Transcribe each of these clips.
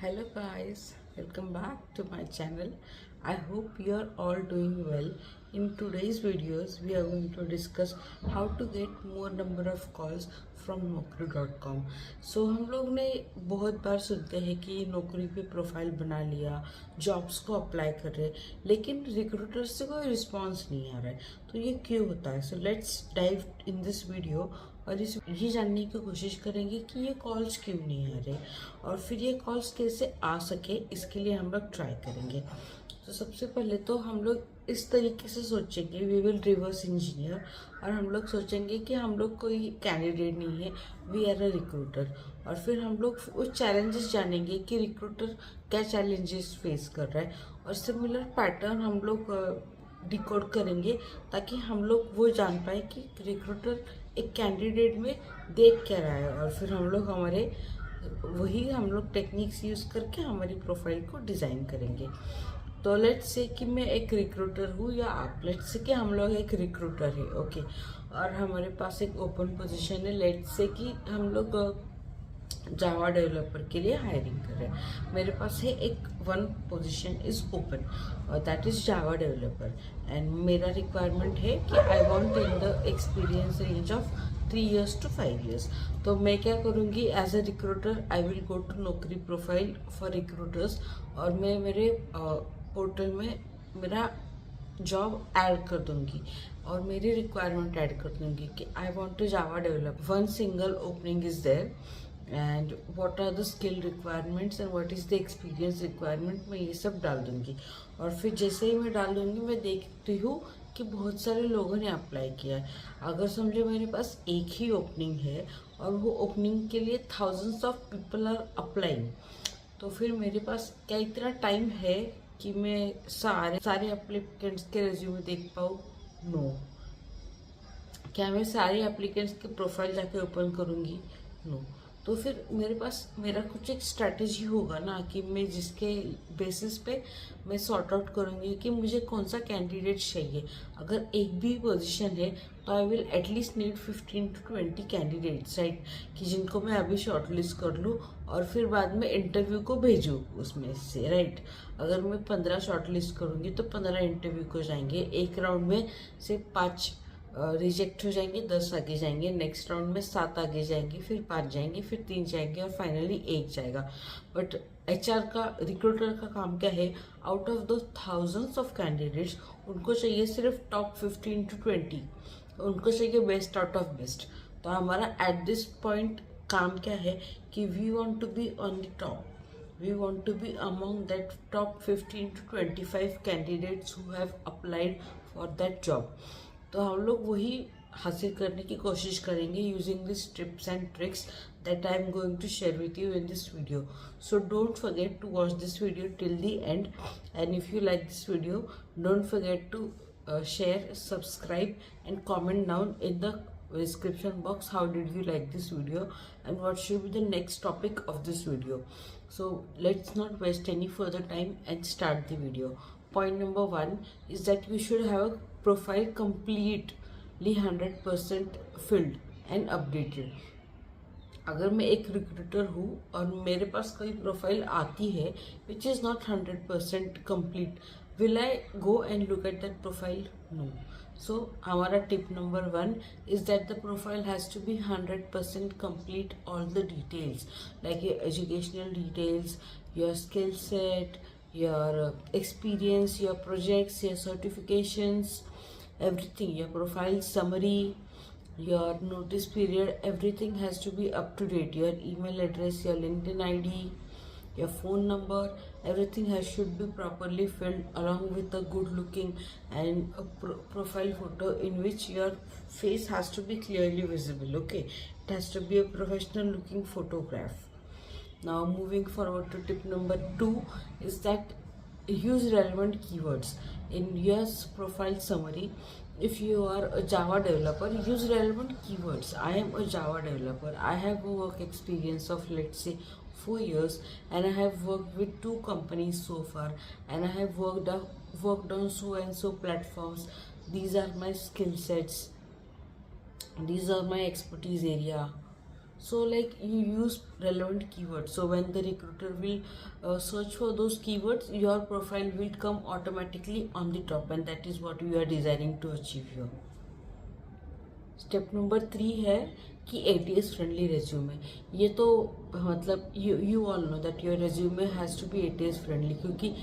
Hello guys, welcome back to my channel. I hope you are all doing well. In today's videos, we are going to discuss how to get more number of calls from naukri.com. So हम लोग ने बहुत बार सुनते हैं कि नौकरी पे profile बना लिया, जॉब्स को अप्लाई कर रहे, लेकिन रिक्रूटर से कोई रिस्पांस नहीं आ रहा है. तो ये क्यों होता है? So let's dive in this video और ये जानने की कोशिश करेंगे कि ये कॉल्स क्यों नहीं आ रहे और फिर ये कॉल्स कैसे आ सके, इसके लिए हम लोग ट्राई करेंगे. तो सबसे पहले तो हम लोग इस तरीके से सोचेंगे, वी विल रिवर्स इंजीनियर, और हम लोग सोचेंगे कि हम लोग कोई कैंडिडेट नहीं है, वी आर अ रिक्रूटर. और फिर हम लोग उस चैलेंजेस जानेंगे कि रिक्रूटर क्या चैलेंजेस फेस कर रहा है, और सिमिलर पैटर्न हम लोग डिकोड करेंगे ताकि हम लोग वो जान पाए कि रिक्रूटर एक कैंडिडेट में देख क्या रहा है, और फिर हम लोग टेक्निक्स यूज़ करके हमारी प्रोफाइल को डिज़ाइन करेंगे. तो लेट्स से कि मैं एक रिक्रूटर हूँ या आप, लेट्स से कि हम लोग एक रिक्रूटर है, ओके, और हमारे पास एक ओपन पोजीशन है. लेट्स से कि हम लोग जावा डेवलपर के लिए हायरिंग कर रहे हैं. मेरे पास है एक one position is open, that is Java developer, and मेरा रिक्वायरमेंट है कि I want in the experience range of 3 years to 5 years. तो मैं क्या करूँगी, as a recruiter I will go to Naukri profile for recruiters, और मैं मेरे पोर्टल में मेरा जॉब ऐड कर दूंगी और मेरी रिक्वायरमेंट ऐड कर दूंगी कि I want to Java develop, one single opening is there and what are the skill requirements and what is the experience requirement. मैं ये सब डाल दूंगी, और फिर जैसे ही मैं डाल दूंगी मैं देखती हूँ कि बहुत सारे लोगों ने अप्लाई किया है. अगर समझो मेरे पास एक ही ओपनिंग है और वो ओपनिंग के लिए thousands of people are applying, तो फिर मेरे पास क्या इतना टाइम है कि मैं सारे एप्लीकेंट्स के रेज्यूमे देख पाऊँ? नो. क्या मैं सारे एप्लीकेंट्स के प्रोफाइल जाके ओपन करूँगी? नो. तो फिर मेरे पास मेरा कुछ एक स्ट्रैटेजी होगा ना, कि मैं जिसके बेसिस पे मैं सॉर्ट आउट करूँगी कि मुझे कौन सा कैंडिडेट चाहिए. अगर एक भी पोजीशन है तो I will at least need 15 to 20 candidates, right, कि जिनको मैं अभी शॉर्टलिस्ट कर लूँ और फिर बाद में इंटरव्यू को भेजूँ उसमें से, राइट. अगर मैं 15 शॉर्टलिस्ट करूँगी तो 15 इंटरव्यू को जाएंगे. एक राउंड में से 5 रिजेक्ट हो जाएंगे, 10 आगे जाएंगे, नेक्स्ट राउंड में 7 आगे जाएंगे, फिर 5 जाएंगे, फिर 3 जाएंगे, और फाइनली 1 जाएगा. बट एचआर का, रिक्रूटर का काम क्या है, आउट ऑफ दो थाउजेंड्स ऑफ कैंडिडेट्स उनको चाहिए सिर्फ टॉप 15 to 20, उनको चाहिए बेस्ट आउट ऑफ बेस्ट. तो हमारा एट दिस पॉइंट काम क्या है कि we want to be on the top, we want to be among that top 15 to 25 candidates who have applied for that job. तो हम लोग वही हासिल करने की कोशिश करेंगे using this tips and tricks that I am going to share with you in this video. So don't forget to watch this video till the end, and if you like this video, don't forget to share, subscribe and comment down in the description box how did you like this video and what should be the next topic of this video. So let's not waste any further time and start the video. Point number 1 is that you should have a profile completely 100% filled and updated. अगर मैं एक recruiter हूँ और मेरे पास कोई profile आती है which is not 100% complete, will I go and look at that profile? No. So हमारा tip number 1 is that the profile has to be 100% complete, all the details like your educational details, your skill set, your experience, your projects, your certifications, everything, your profile summary, your notice period, everything has to be up to date. Your email address, your LinkedIn ID, your phone number, everything should be properly filled along with a good looking and a profile photo in which your face has to be clearly visible. Okay, it has to be a professional looking photograph. Now moving forward to tip number 2 is that use relevant keywords in your profile summary. If you are a Java developer, use relevant keywords. I am a Java developer. I have a work experience of, let's say, 4 years, and I have worked with 2 companies so far, and I have worked on so and so platforms. These are my skill sets. These are my expertise area. So like you use relevant keywords, so when the recruiter will search for those keywords, your profile will come automatically on the top, and that is what we are desiring to achieve here. Step number 3 है कि ATS friendly resume. ये तो मतलब you all know that your resume has to be ATS friendly, क्योंकि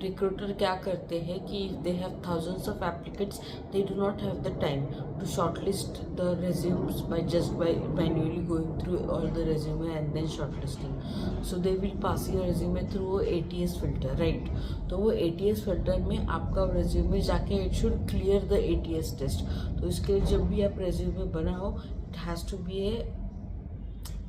recruiter क्या करते हैं कि they have thousands of applicants, they do not have the time to shortlist the resumes by manually going through all the resume and then shortlisting. So they will pass your resume through ATS filter, right. तो वो ATS filter में आपका resume जाके it should clear the ATS test. तो इसके लिए जब भी आप रेज्यूमे बनाओ, it has to be a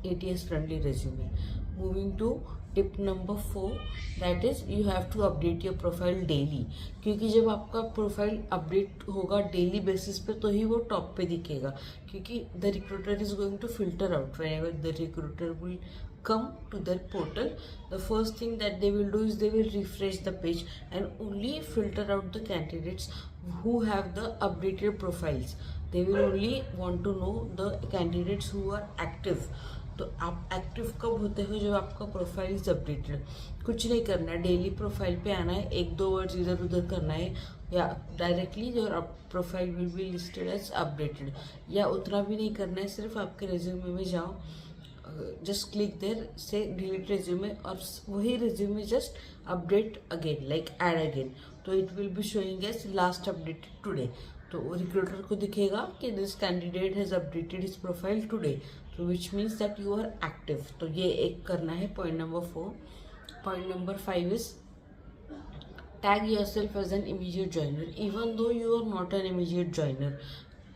ATS friendly resume. Moving to tip number 4, that is you have to update your profile daily, क्योंकि जब आपका प्रोफाइल अपडेट होगा डेली बेसिस पे तो ही वो टॉप पे दिखेगा, क्योंकि the recruiter is going to filter out whenever the recruiter will come to their portal. The first thing that they will do is they will refresh the page and only filter out the candidates who have the updated profiles. They will only want to know the candidates who are active. तो आप active कब होते हो? जब आपका profile is updated. कुछ नहीं करना है, डेली प्रोफाइल पे आना है, एक दो वर्ड्स इधर उधर करना है, या directly your profile will be listed as updated, या उतना भी नहीं करना है, सिर्फ आपके रेज्यूमे में जाओ, जस्ट क्लिक देयर से डिलीट रेज्यूमे, और वही resume just update again, like add again, तो it will be showing as last updated today. तो रिक्रूटर को दिखेगा कि this candidate has updated his profile today, तो which means that you are active. तो ये एक करना है, point number 4। Point number 5 is tag yourself as an immediate joiner even though you are not an immediate joiner.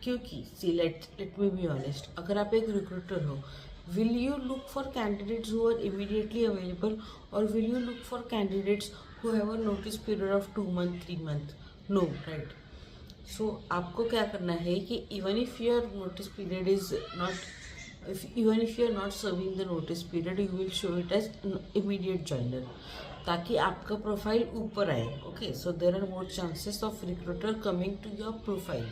क्योंकि see let me be honest, अगर आप एक रिक्रूटर हो, will you look for candidates who are immediately available, or will you look for candidates who have a notice period of 2 months 3 months? No, right? So आपको क्या करना है कि even if your notice period is not, even if you are not serving the notice period, you will show it as immediate joiner, ताकि आपका profile ऊपर आए। Okay, so there are more chances of recruiter coming to your profile.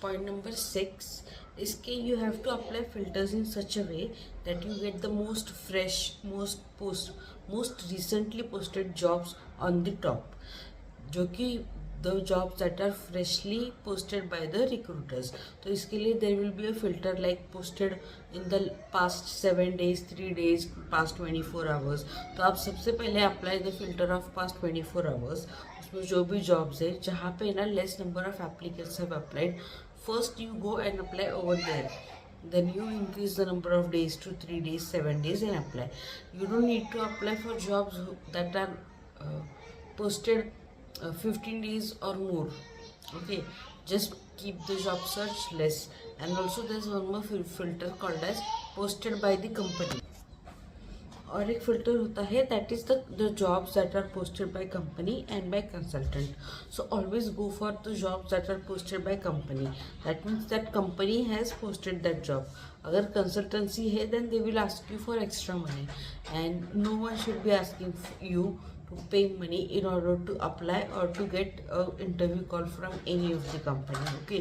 Point number 6, इसके you have to apply filters in such a way that you get the most fresh, most recently posted jobs on the top, जो कि the jobs that are freshly posted by the recruiters. तो इसके लिए there will be a filter like posted in the past 7 days, 3 days, past 24 hours. तो आप सबसे पहले apply the filter of past 24 hours. उसमें जो भी jobs है जहाँ पे ना less number of applicants have applied, first you go and apply over there, then you increase the number of days to 3 days, 7 days and apply. You don't need to apply for jobs that are posted 15 days or more. Okay, just keep the job search less. And also there's one more filter called as posted by the company. और एक filter होता है that is the jobs that are posted by company and by consultant. So always go for the jobs that are posted by company. That means that company has posted that job. अगर consultancy है then they will ask you for extra money, and no one should be asking you to pay money in order to apply or to get an interview call from any of the company. Okay,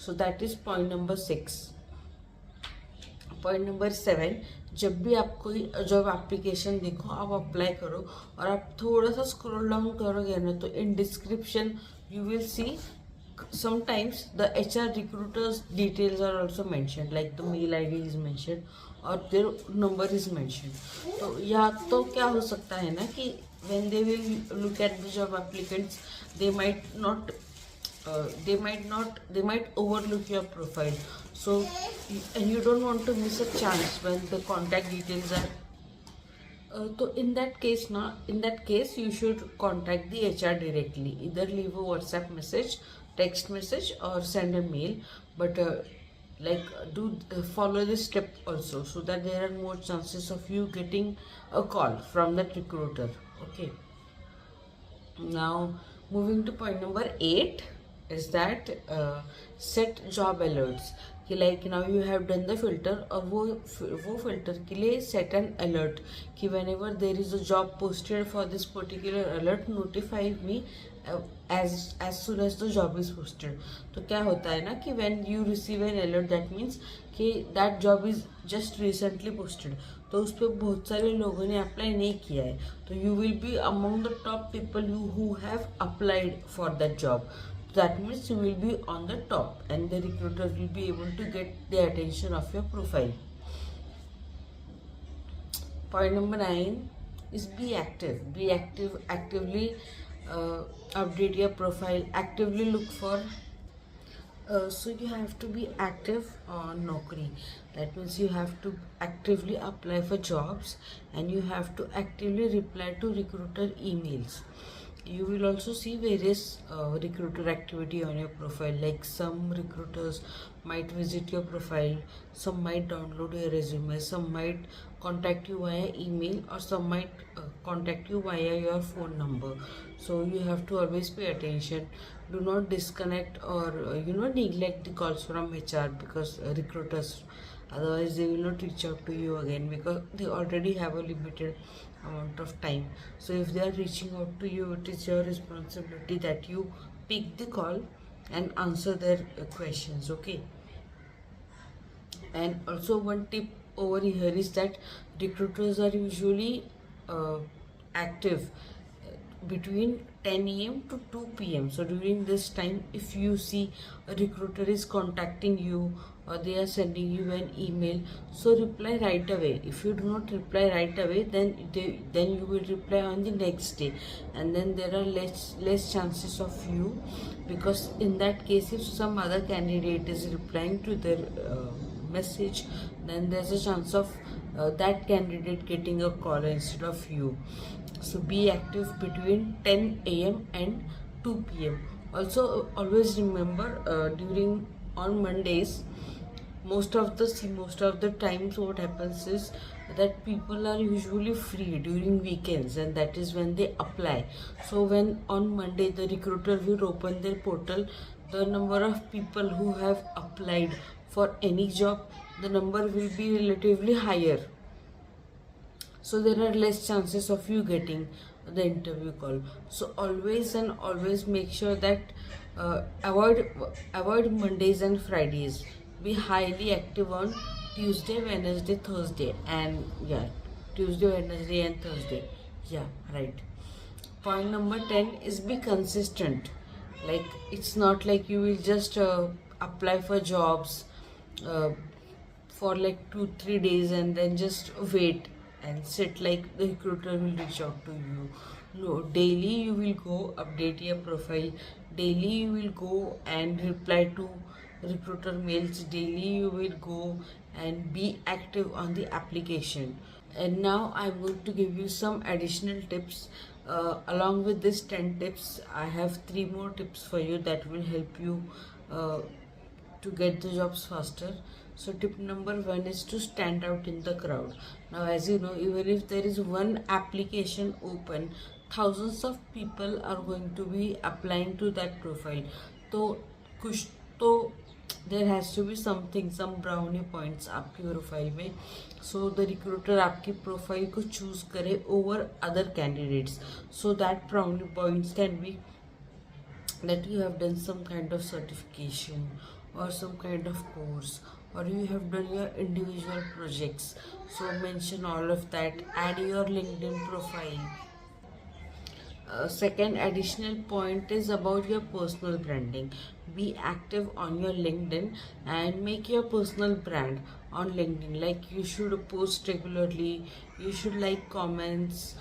so that is point number 6. Point number 7, जब भी आप कोई job application देखो, आप apply करो और आप थोड़ा सा स्क्रॉल डाउन करोगे ना, तो in description you will see sometimes the HR recruiters details are also mentioned, like the mail ID is mentioned or their number is mentioned. तो या तो क्या हो सकता है ना कि when they will look at the job applicants, they might overlook your profile. So and you don't want to miss a chance when the contact details are so in that case you should contact the HR directly. Either leave a WhatsApp message, text message or send a mail, but follow this step also, so that there are more chances of you getting a call from that recruiter. Okay, now moving to point number 8 is that set job alerts. कि like now you have done the filter, और वो filter के लिए set an alert कि whenever there is a job posted for this particular alert notify me as soon as the job is posted. तो क्या होता है ना कि when you receive an alert that means कि that job is just recently posted, तो उस पर बहुत सारे लोगों ने अप्लाई नहीं किया है, तो you will be among the top people you who have applied for that job. That means you will be on the top and the recruiter will be able to get the attention of your profile. Point number 9 is be active. Be active. Actively update your profile. Actively look for. So you have to be active on Naukri. That means you have to actively apply for jobs and you have to actively reply to recruiter emails. You will also see various recruiter activity on your profile, like some recruiters might visit your profile, some might download your resume, some might contact you via email, or some might contact you via your phone number. So you have to always pay attention. Do not disconnect or neglect the calls from HR, because recruiters, otherwise they will not reach out to you again, because they already have a limited amount of time. So if they are reaching out to you, it is your responsibility that you pick the call and answer their questions. Okay. And also one tip over here is that recruiters are usually active between 10 a.m. to 2 p.m. So during this time, if you see a recruiter is contacting you or they are sending you an email, so reply right away. If you do not reply right away, then you will reply on the next day, and then there are less chances of you, because in that case, if some other candidate is replying to their message, then there's a chance of that candidate getting a call instead of you. So be active between 10 a.m. and 2 p.m. Also, always remember on Mondays, most of the times what happens is that people are usually free during weekends, and that is when they apply. So when on Monday the recruiter will open their portal, the number of people who have applied for any job, the number will be relatively higher. So there are less chances of you getting the interview call. So always make sure that avoid Mondays and Fridays. Be highly active on Tuesday, Wednesday, Thursday, and Tuesday, Wednesday, and Thursday. Yeah, right. Point number 10 is be consistent. Like, it's not like you will just apply for jobs for like 2-3 days and then just wait and sit like the recruiter will reach out to you. No, daily you will go update your profile. Daily you will go and reply to recruiter mails. Daily you will go and be active on the application. And now I'm going to give you some additional tips. Along with these 10 tips, I have 3 more tips for you that will help you to get the jobs faster. So tip number 1 is to stand out in the crowd. Now, as you know, even if there is one application open, thousands of people are going to be applying to that profile. So there has to be something, some brownie points आपकी profile में, so the recruiter आपकी profile को choose करे over other candidates. So that brownie points can be that you have done some kind of certification or some kind of course, or you have done your individual projects. So mention all of that, add your LinkedIn profile. Second additional point is about your personal branding. Be active on your LinkedIn and make your personal brand on LinkedIn. Like, you should post regularly, you should like comments,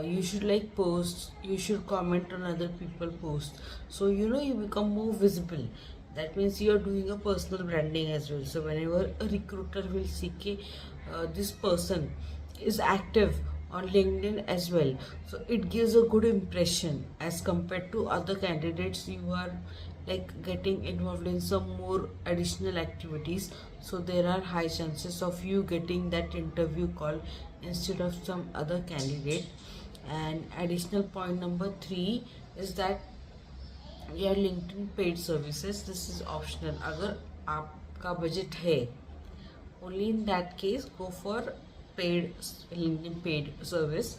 you should like posts, you should comment on other people's posts. So you become more visible. That means you are doing a personal branding as well. So whenever a recruiter will see this person is active on LinkedIn as well, so it gives a good impression as compared to other candidates. You are like getting involved in some more additional activities, so there are high chances of you getting that interview call instead of some other candidate. And additional point number 3 is that your LinkedIn paid services, this is optional. अगर आपका budget है, only in that case go for paid LinkedIn paid service,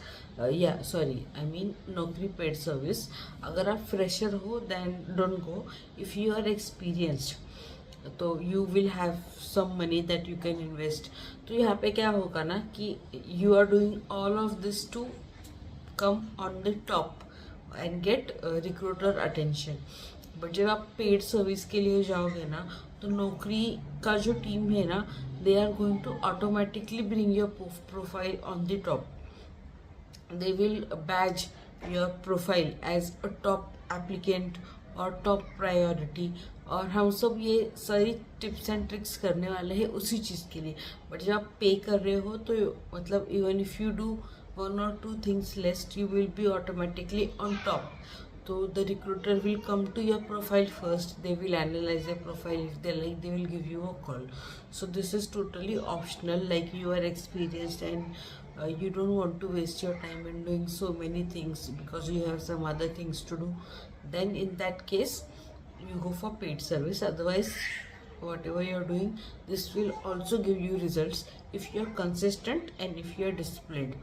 yeah sorry I mean नौकरी paid service. अगर आप fresher हो then don't go. if you are experienced तो you will have some money that you can invest. तो यहाँ पे क्या होगा ना कि you are doing all of this to come on the top and get recruiter attention. But जब आप पेड सर्विस के लिए जाओगे ना तो नौकरी का जो टीम है ना they are going to automatically bring your profile on the top. They will badge your profile as a top applicant और टॉप प्रायोरिटी. और हम सब ये सारी टिप्स एंड ट्रिक्स करने वाले हैं उसी चीज़ के लिए. बट जब आप पे कर रहे हो तो मतलब even if you do 1 or 2 things less you will be automatically on top. So the recruiter will come to your profile first, they will analyze your profile, if they like they will give you a call. So this is totally optional, like you are experienced and you don't want to waste your time in doing so many things because you have some other things to do, then in that case you go for paid service. Otherwise whatever you are doing this will also give you results if you are consistent and if you are disciplined.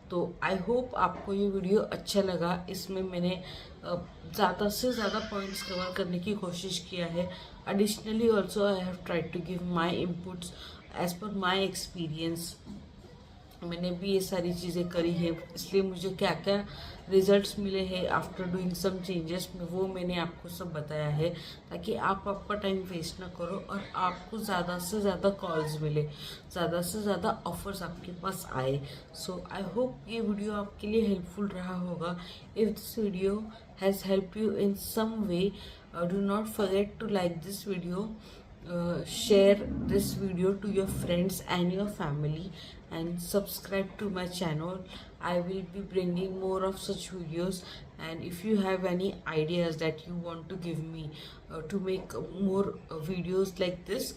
तो I hope आपको ये video अच्छा लगा. इसमें मैंने ज़्यादा से ज़्यादा पॉइंट्स कवर करने की कोशिश किया है. Additionally also I have tried to give my inputs as per my experience. मैंने भी ये सारी चीज़ें करी है, इसलिए मुझे क्या क्या रिजल्ट्स मिले हैं आफ्टर डूइंग सम चेंजेस में वो मैंने आपको सब बताया है, ताकि आप आपका टाइम वेस्ट ना करो और आपको ज़्यादा से ज़्यादा कॉल्स मिले, ज़्यादा से ज़्यादा ऑफर्स आपके पास आए. सो आई होप ये वीडियो आपके लिए हेल्पफुल रहा होगा. If this video has help you in some way do not forget to like this video. Share this video to your friends and your family and subscribe to my channel. I will be bringing more of such videos, and if you have any ideas that you want to give me to make more videos like this,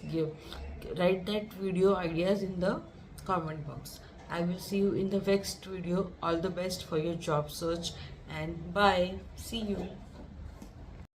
write that video ideas in the comment box. I will see you in the next video. All the best for your job search and bye. See you.